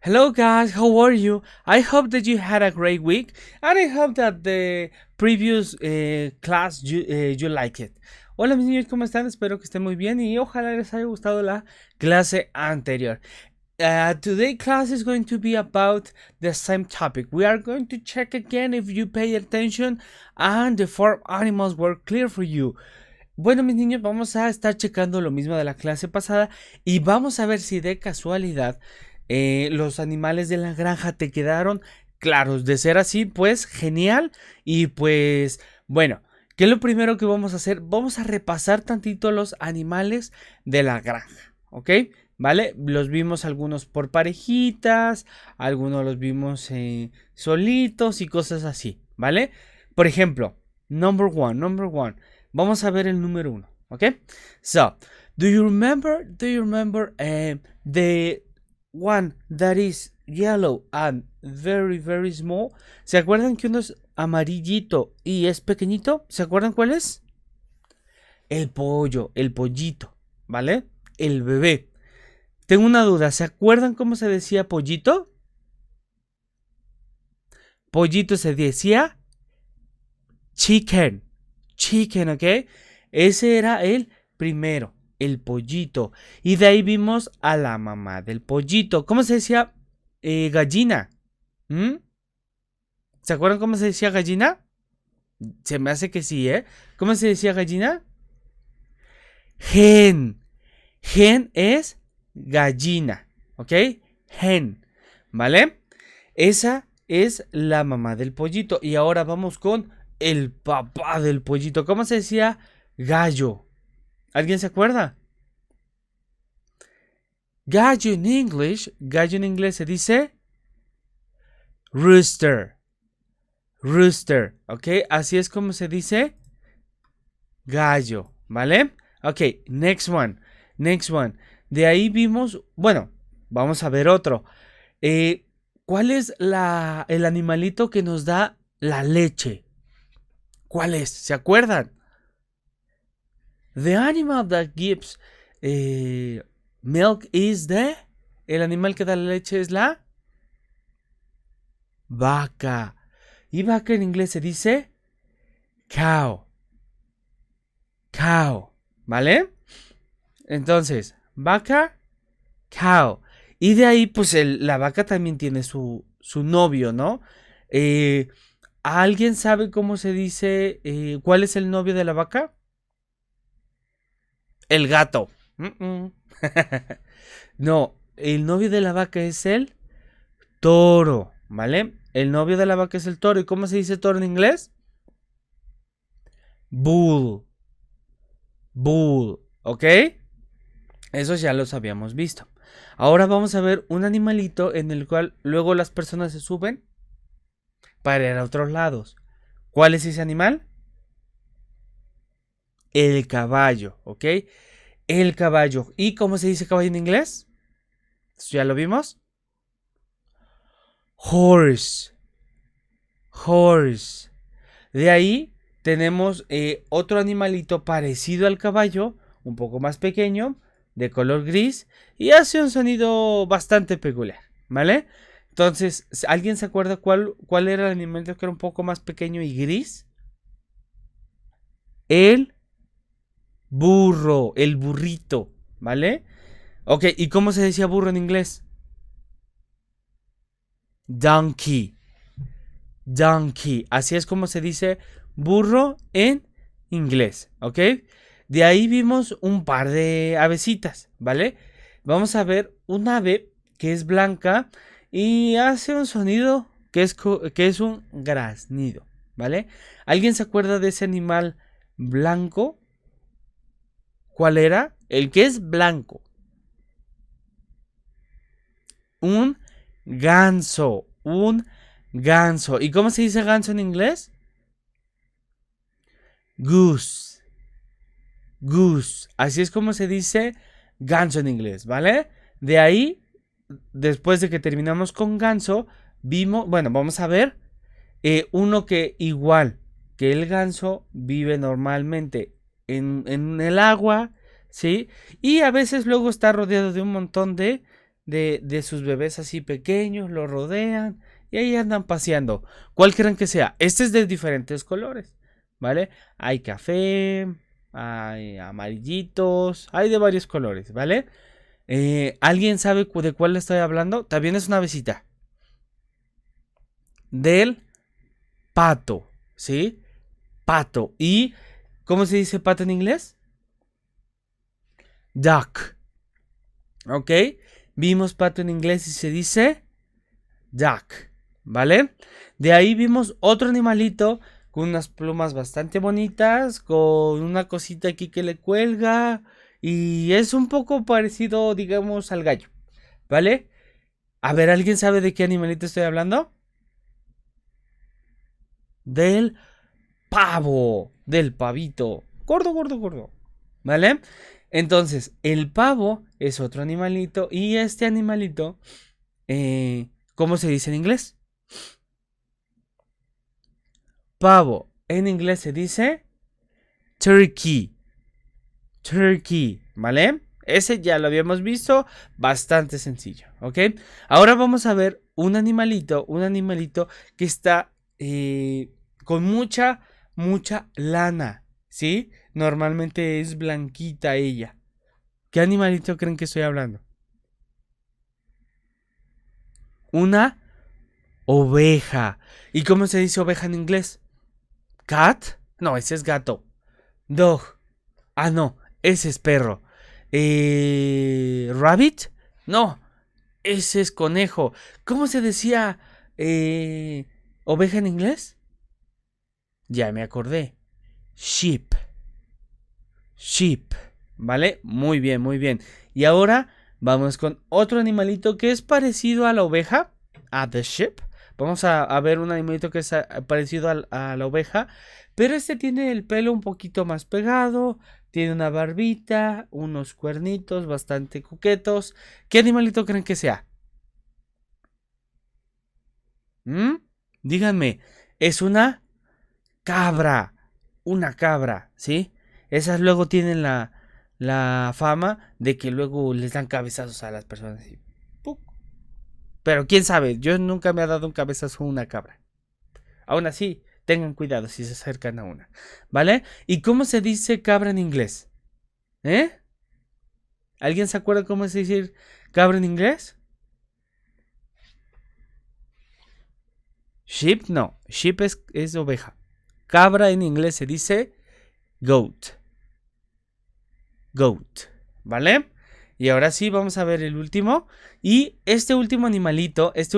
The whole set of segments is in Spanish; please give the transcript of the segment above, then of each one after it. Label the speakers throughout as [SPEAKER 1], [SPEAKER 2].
[SPEAKER 1] Hello guys, how are you? I hope that you had a great week and I hope that the previous class you like it. Hola mis niños, ¿cómo están? Espero que estén muy bien y ojalá les haya gustado la clase anterior. Today class is going to be about the same topic. We are going to check again if you pay attention and the farm animals were clear for you. Bueno, mis niños, vamos a estar checando lo mismo de la clase pasada y vamos a ver si de casualidad los animales de la granja te quedaron claros. De ser así, pues genial. Y pues bueno, ¿qué es lo primero que vamos a hacer? Vamos a repasar tantito los animales de la granja, ¿ok? ¿Vale? Los vimos algunos por parejitas, algunos los vimos solitos y cosas así, ¿vale? Por ejemplo, number one. Vamos a ver el número uno, ¿ok? So, do you remember the one that is yellow and very small? ¿Se acuerdan que uno es amarillito y es pequeñito? ¿Se acuerdan cuál es? El pollo, el pollito, ¿vale? El bebé. Tengo una duda, ¿se acuerdan cómo se decía pollito? Pollito se decía chicken, ¿ok? Ese era el primero, el pollito. Y de ahí vimos a la mamá del pollito. ¿Cómo se decía gallina? ¿Mm? ¿Se acuerdan cómo se decía gallina? Se me hace que sí, ¿eh? ¿Cómo se decía gallina? Hen. Hen es gallina, ¿ok? Hen, ¿vale? Esa es la mamá del pollito. Y ahora vamos con el papá del pollito. ¿Cómo se decía? Gallo. ¿Alguien se acuerda? Gallo en inglés se dice rooster. Rooster, ¿ok? Así es como se dice gallo, ¿vale? Ok, next one. De ahí vimos, bueno, vamos a ver otro. ¿Cuál es el animalito que nos da la leche? ¿Cuál es? ¿Se acuerdan? The animal that gives milk is the... El animal que da la leche es la vaca. Y vaca en inglés se dice cow. Cow, ¿vale? Entonces, vaca, cow. Y de ahí, pues la vaca también tiene su novio, ¿no? ¿Alguien sabe cómo se dice cuál es el novio de la vaca? El gato. No, el novio de la vaca es el toro, ¿vale? El novio de la vaca es el toro. ¿Y cómo se dice toro en inglés? Bull. Bull, ¿ok? Eso ya los habíamos visto. Ahora vamos a ver un animalito en el cual luego las personas se suben para ir a otros lados. ¿Cuál es ese animal? El caballo, ¿ok? El caballo. ¿Y cómo se dice caballo en inglés? ¿Ya lo vimos? Horse. Horse. De ahí tenemos otro animalito parecido al caballo, un poco más pequeño, de color gris, y hace un sonido bastante peculiar, ¿vale? Entonces, ¿alguien se acuerda cuál era el animalito que era un poco más pequeño y gris? El burro, el burrito, ¿vale? Ok, ¿y cómo se decía burro en inglés? Donkey. Donkey. Así es como se dice burro en inglés, ¿ok? De ahí vimos un par de avecitas, ¿vale? Vamos a ver un ave que es blanca y hace un sonido que es un graznido, ¿vale? ¿Alguien se acuerda de ese animal blanco? ¿Cuál era? El que es blanco. Un ganso. Un ganso. ¿Y cómo se dice ganso en inglés? Goose. Goose. Así es como se dice ganso en inglés, ¿vale? De ahí, después de que terminamos con ganso, bueno, vamos a ver uno que igual que el ganso vive normalmente en el agua, ¿sí? Y a veces luego está rodeado de un montón de sus bebés así pequeños, lo rodean y ahí andan paseando. ¿Cuál creen que sea? Este es de diferentes colores, ¿vale? Hay café, hay amarillitos, hay de varios colores, ¿vale? ¿Alguien sabe de cuál le estoy hablando? También es una avecita. Del pato, ¿sí? Pato. ¿Y cómo se dice pato en inglés? Duck. ¿Ok? Vimos pato en inglés y se dice duck, ¿vale? De ahí vimos otro animalito con unas plumas bastante bonitas, con una cosita aquí que le cuelga y es un poco parecido, digamos, al gallo, ¿vale? A ver, ¿alguien sabe de qué animalito estoy hablando? Del pavo, del pavito, gordo, gordo, gordo, ¿vale? Entonces, el pavo es otro animalito y este animalito, ¿cómo se dice en inglés? Pavo, en inglés se dice turkey, turkey, ¿vale? Ese ya lo habíamos visto, bastante sencillo, ¿ok? Ahora vamos a ver un animalito que está con mucha lana, ¿sí? Normalmente es blanquita ella. ¿Qué animalito creen que estoy hablando? Una oveja. ¿Y cómo se dice oveja en inglés? ¿Cat? No, ese es gato. Dog. Ah, no, ese es perro. ¿Rabbit? No, ese es conejo. ¿Cómo se decía oveja en inglés? Ya me acordé. Sheep. Sheep. ¿Vale? Muy bien, muy bien. Y ahora vamos con otro animalito que es parecido a la oveja. A the sheep. Vamos a ver un animalito que es parecido a la oveja. Pero este tiene el pelo un poquito más pegado. Tiene una barbita. Unos cuernitos bastante coquetos. ¿Qué animalito creen que sea? Díganme. Es una cabra. Una cabra, ¿sí? Esas luego tienen la fama de que luego les dan cabezazos a las personas. Y ¡puc! Pero quién sabe, yo nunca me ha dado un cabezazo a una cabra. Aún así, tengan cuidado si se acercan a una, ¿vale? ¿Y cómo se dice cabra en inglés? ¿Eh? ¿Alguien se acuerda cómo se dice cabra en inglés? Sheep, no. Sheep es oveja. Cabra en inglés se dice goat. Goat, ¿vale? Y ahora sí, vamos a ver el último. Y este último animalito es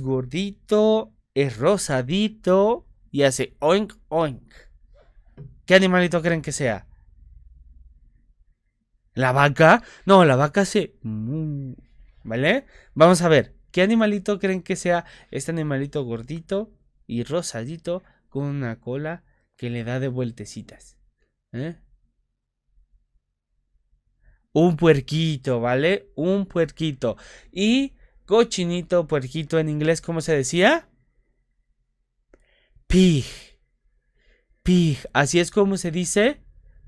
[SPEAKER 1] gordito, es rosadito y hace oink, oink. ¿Qué animalito creen que sea? ¿La vaca? No, la vaca hace ¿vale? Vamos a ver, ¿qué animalito creen que sea este animalito gordito y rosadito con una cola que le da de vueltecitas? ¿Eh? Un puerquito, ¿vale? Un puerquito. Y cochinito, puerquito en inglés, ¿cómo se decía? Pig. Pig. Así es como se dice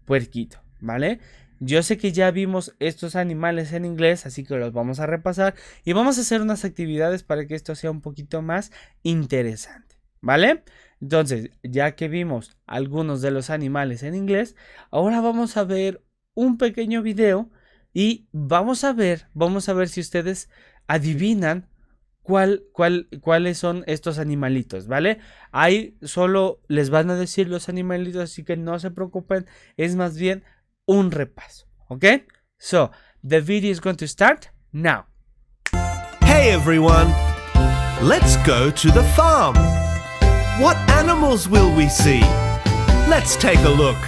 [SPEAKER 1] puerquito, ¿vale? Yo sé que ya vimos estos animales en inglés, así que los vamos a repasar y vamos a hacer unas actividades para que esto sea un poquito más interesante, ¿vale? Entonces, ya que vimos algunos de los animales en inglés, ahora vamos a ver un pequeño video y vamos a ver si ustedes adivinan cuáles son estos animalitos, ¿vale? Ahí solo les van a decir los animalitos, así que no se preocupen, es más bien un repaso, ¿ok? So, the video is going to start now.
[SPEAKER 2] Hey everyone, let's go to the farm. What animals will we see? Let's take a look.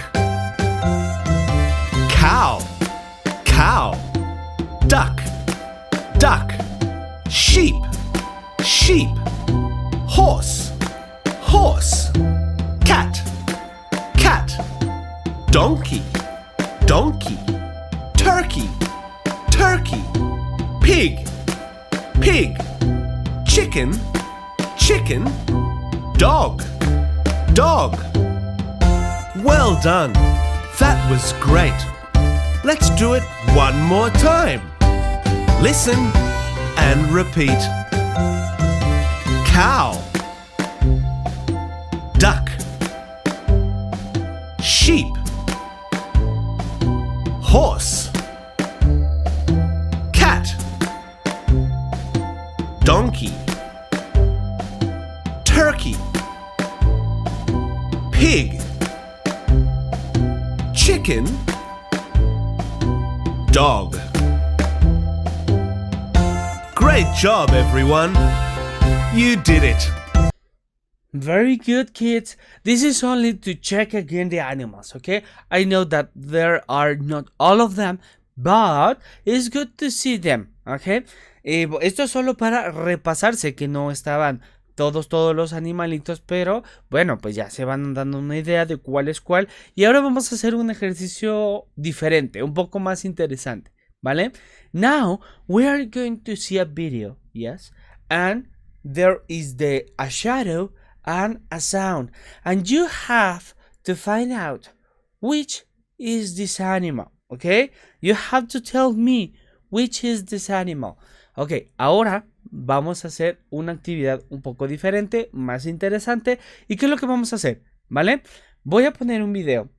[SPEAKER 2] Cow, cow. Duck, duck. Sheep, sheep. Horse, horse. Cat, cat. Donkey, donkey. Turkey, turkey. Pig, pig. Chicken, chicken. Dog, dog. Well done. That was great. Let's do it One more time. Listen and repeat. Cow, duck, sheep, horse, cat, donkey, turkey, pig, chicken, dog. Great job, everyone. You did it.
[SPEAKER 1] Very good, kids. This is only to check again the animals, okay? I know that there are not all of them, but it's good to see them, okay? Esto es solo para repasarse que no estaban todos los animalitos, pero bueno, pues ya se van dando una idea de cuál es cuál. Y ahora vamos a hacer un ejercicio diferente, un poco más interesante, ¿vale? Now, we are going to see a video, yes? And there is a shadow and a sound. And you have to find out which is this animal, okay? You have to tell me which is this animal. Ok, ahora vamos a hacer una actividad un poco diferente, más interesante. ¿Y qué es lo que vamos a hacer? ¿Vale? Voy a poner un video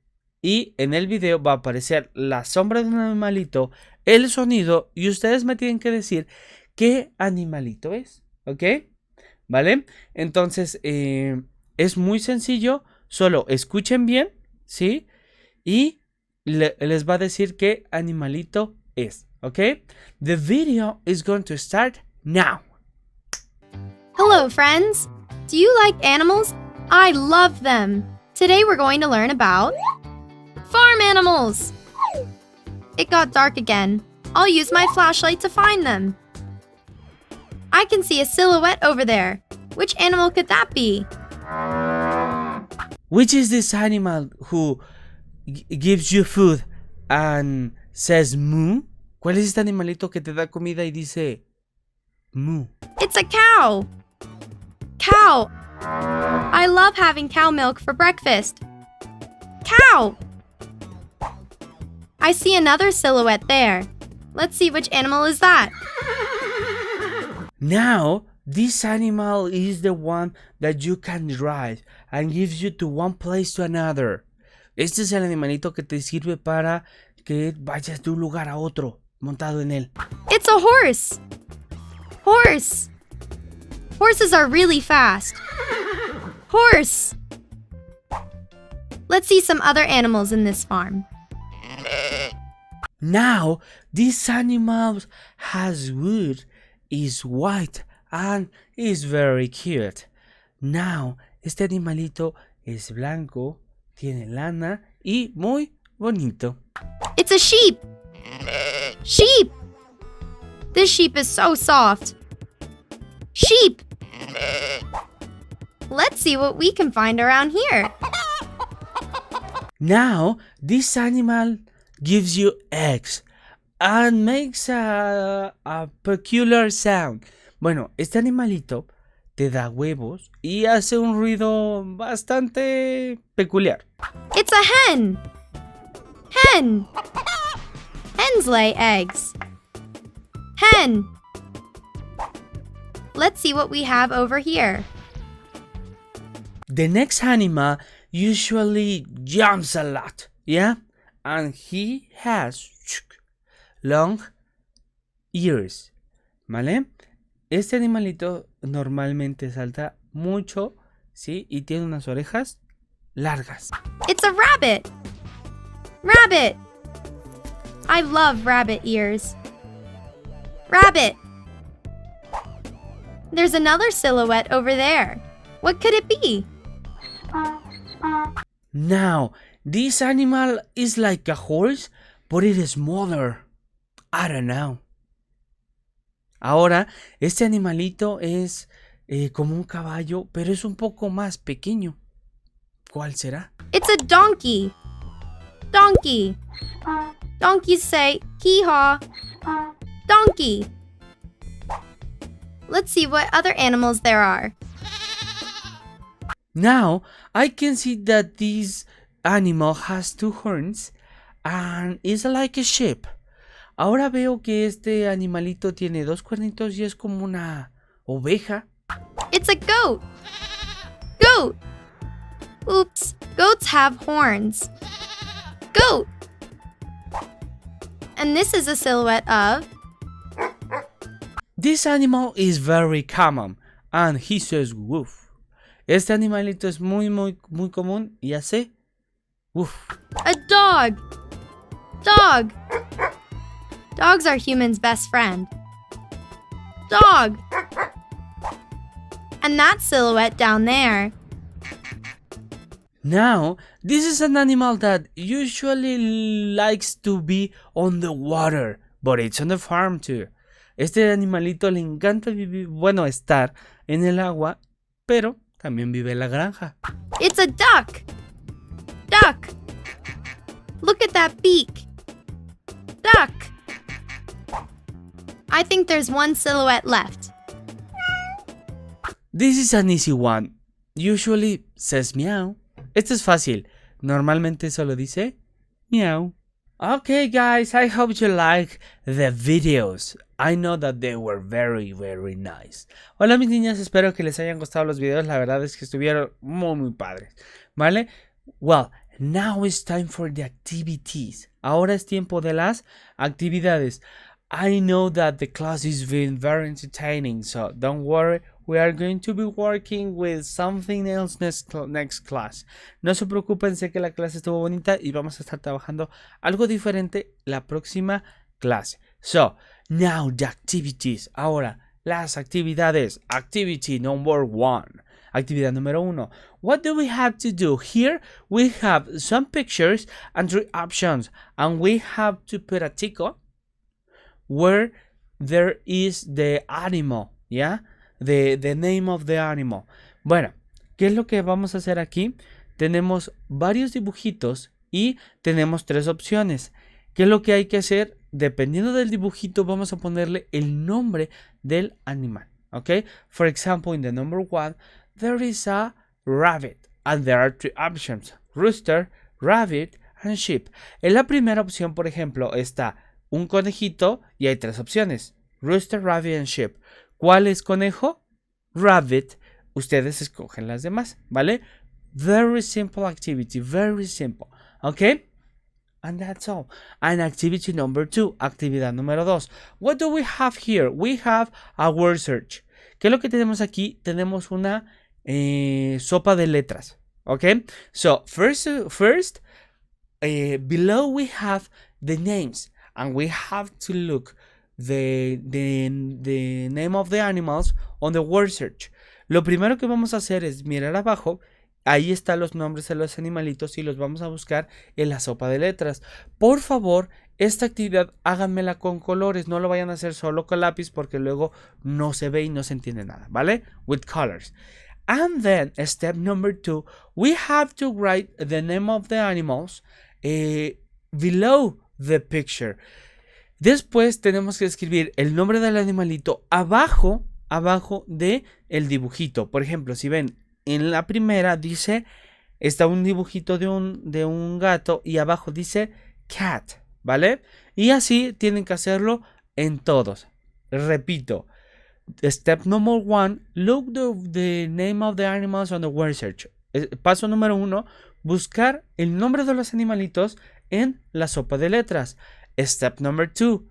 [SPEAKER 1] y en el video va a aparecer la sombra de un animalito, el sonido y ustedes me tienen que decir qué animalito es, ¿ok? ¿Vale? Entonces es muy sencillo, solo escuchen bien, ¿sí? Y les va a decir qué animalito es, ¿ok? The video is going to start now.
[SPEAKER 3] Hello, friends! Do you like animals? I love them! Today we're going to learn about farm animals! It got dark again. I'll use my flashlight to find them. I can see a silhouette over there. Which animal could that be?
[SPEAKER 1] Which is this animal who gives you food and says moo? ¿Cuál es este animalito que te da comida y dice moo?
[SPEAKER 3] It's a cow! Cow! I love having cow milk for breakfast. Cow! I see another silhouette there. Let's see which animal is that.
[SPEAKER 1] Now, this animal is the one that you can ride and gives you to one place to another. Este es el animalito que te sirve para que vayas de un lugar a otro montado en él.
[SPEAKER 3] It's a horse! Horse! Horses are really fast. Horse! Let's see some other animals in this farm.
[SPEAKER 1] Now, this animal has wood, is white, and is very cute. Now, este animalito es blanco, tiene lana y muy bonito.
[SPEAKER 3] It's a sheep! Sheep! This sheep is so soft. Sheep! Let's see what we can find around here.
[SPEAKER 1] Now, this animal gives you eggs and makes a peculiar sound. Bueno, este animalito te da huevos y hace un ruido bastante peculiar.
[SPEAKER 3] It's a hen! Hen! Hens lay eggs. Hen! Let's see what we have over here.
[SPEAKER 1] The next animal usually jumps a lot, yeah? And he has long ears, ¿vale? Este animalito normalmente salta mucho, ¿sí? Y tiene unas orejas largas.
[SPEAKER 3] It's a rabbit! Rabbit! I love rabbit ears. Rabbit! There's another silhouette over there. What could it be?
[SPEAKER 1] Now, this animal is like a horse, but it is smaller. I don't know. Ahora, este animalito es como un caballo, pero es un poco más pequeño. ¿Cuál será?
[SPEAKER 3] It's a donkey. Donkey. Donkeys say, hee-haw. Donkey. Let's see what other animals there are.
[SPEAKER 1] Now, I can see that this animal has two horns and is like a sheep. Ahora veo que este animalito tiene 2 cuernitos y es como una oveja.
[SPEAKER 3] It's a goat. Goat. Oops, goats have horns. Goat. And this is a silhouette of...
[SPEAKER 1] This animal is very common and he says woof. Este animalito es muy común y hace woof.
[SPEAKER 3] A dog. Dog. Dogs are humans' best friend. Dog. And that silhouette down there.
[SPEAKER 1] Now, this is an animal that usually likes to be on the water, but it's on the farm too. Este animalito le encanta vivir, estar en el agua, pero también vive en la granja.
[SPEAKER 3] It's a duck. Duck. Look at that beak. Duck. I think there's one silhouette left.
[SPEAKER 1] This is an easy one. Usually says meow. Esto es fácil. Normalmente solo dice meow. Okay guys, I hope you like the videos. I know that they were very nice. Hola mis niñas, espero que les hayan gustado los videos. La verdad es que estuvieron muy padres. ¿Vale? Well, now it's time for the activities. Ahora es tiempo de las actividades. I know that the class is been very entertaining, so don't worry. We are going to be working with something else next class. No se preocupen, sé que la clase estuvo bonita y vamos a estar trabajando algo diferente la próxima clase. So, now the activities. Ahora, las actividades. Activity number 1. Actividad número 1. What do we have to do? Here we have some pictures and 3 options. And we have to put a tico where there is the animal. Yeah? The name of the animal. Bueno, ¿qué es lo que vamos a hacer aquí? Tenemos varios dibujitos y tenemos 3 opciones. ¿Qué es lo que hay que hacer? Dependiendo del dibujito vamos a ponerle el nombre del animal. ¿Ok? For example, in the number 1, there is a rabbit. And there are 3 options. Rooster, rabbit, and sheep. En la primera opción, por ejemplo, está un conejito y hay 3 opciones. Rooster, rabbit, and sheep. ¿Cuál es conejo? Rabbit. Ustedes escogen las demás, ¿vale? Very simple activity, very simple. ¿Ok? And that's all. And activity number 2, actividad número 2. What do we have here? We have a word search. ¿Qué es lo que tenemos aquí? Tenemos una sopa de letras. ¿Ok? So, first below we have the names. And we have to look the name of the animals on the word search. Lo primero que vamos a hacer es mirar abajo. Ahí están los nombres de los animalitos y los vamos a buscar en la sopa de letras. Por favor, esta actividad háganmela con colores. No lo vayan a hacer solo con lápiz porque luego no se ve y no se entiende nada, ¿vale? With colors. And then, step number 2, we have to write the name of the animals below the picture. Después tenemos que escribir el nombre del animalito abajo de el dibujito. Por ejemplo, si ven, en la primera está un dibujito de un gato y abajo dice cat, ¿vale? Y así tienen que hacerlo en todos. Repito, step number 1, look the name of the animals on the word search. Paso número 1, buscar el nombre de los animalitos en la sopa de letras. Step number 2,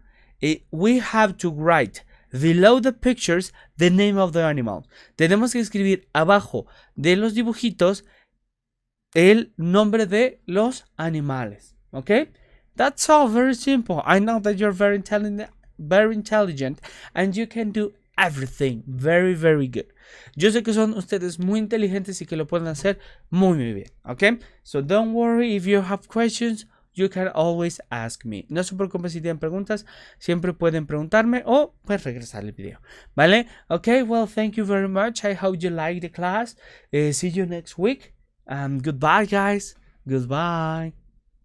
[SPEAKER 1] we have to write below the pictures the name of the animal. Tenemos que escribir abajo de los dibujitos el nombre de los animales. ¿Ok? That's all, very simple. I know that you're very intelligent and you can do everything very good. Yo sé que son ustedes muy inteligentes y que lo pueden hacer muy bien. ¿Ok? So don't worry if you have questions. You can always ask me. No se preocupen si tienen preguntas. Siempre pueden preguntarme o pues regresar el video. ¿Vale? Okay, well, thank you very much. I hope you like the class. See you next week. Goodbye, guys. Goodbye.